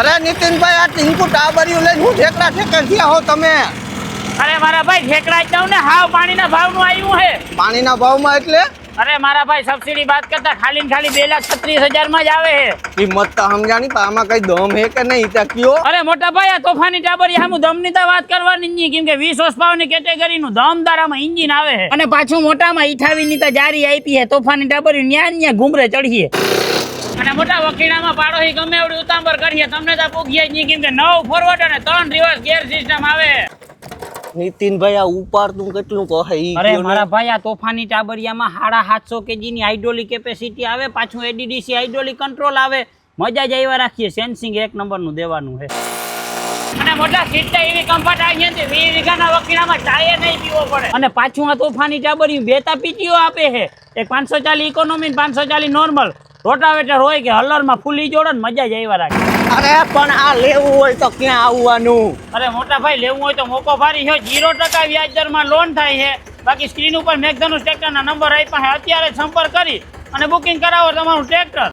અરે નીતિનભાઈ આ ટીંકુ ટાબરિયું લઈને હું ઠેકડા ઠેકર થયા હો તમે? અરે મારા ભાઈ ઠેકડા જ દઉં ને, હાવ પાણીના ભાવનું આવ્યું હે. પાણીના ભાવમાં એટલે? અરે મારા ભાઈ સબસિડી બાદ કરતા ખાલી ને ખાલી 2,36,000 માં જ આવે હે. કિંમત તો સમજાણી પણ આમાં કઈ દમ હે કે નહીં તા કયો? અરે મોટા ભાઈ આ તોફાની ટાબરિયા હામું દમની તો વાત કરવાની નહીં, કેમ કે 20 હોર્સ પાવર ની કેટેગરીનું દમદાર આમાં એન્જિન આવે છે. અને પાછું મોટામાં 28 ની તો જારી આપી છે તોફાની ટાબરિયું, ન્યા ઘૂમરે ચડીએ. અને મોટા વકીલામાં પાડોશી ગમે એવડી ઉતાંબર કરીએ તમને તો પૂગીએ જ નહીં, કેમ કે 9 ફોરવર્ડ અને 3 રિવર્સ ગિયર સિસ્ટમ આવે. નીતિનભાઈ આ ઉપાડતું કેટલું કહે ઈ અરે કયો ને? મારા ભાઈ આ તોફાની ટાબરિયામાં 750 kg ની હાઇડ્રોલિક કેપેસિટી આવે, પાછું એડીડીસી હાઇડ્રોલિક કંટ્રોલ આવે. મજા જ આવ્યા રાખીએ, સેન્સિંગ 1 નંબરનું દેવાનું છે. અને મોટા સીટ એવી કમ્ફર્ટ આવી છે 20 વીઘાના વકીલામાં ટાયર નહીં પીવો પડે. અને પાછું આ તોફાની ટાબરિયું 2 પીટીઓ આપે છે, એક 540 ઇકોનોમી 540 નોર્મલ. રોટાવેટર હોય કે હલરમાં ફૂલી જોડે ને મજા જ આવ્યા રાખે. અરે પણ આ લેવું હોય તો ક્યાં આવવાનું? અરે મોટા ભાઈ લેવું હોય તો મોકો ભારી છે, 0% વ્યાજ દરમાં લોન થાય છે. બાકી સ્ક્રીન ઉપર મેઘધનુષ ટ્રેક્ટરના નંબર આપ્યા છે, અત્યારે જ સંપર્ક કરી અને બુકિંગ કરાવો તમારું ટ્રેક્ટર.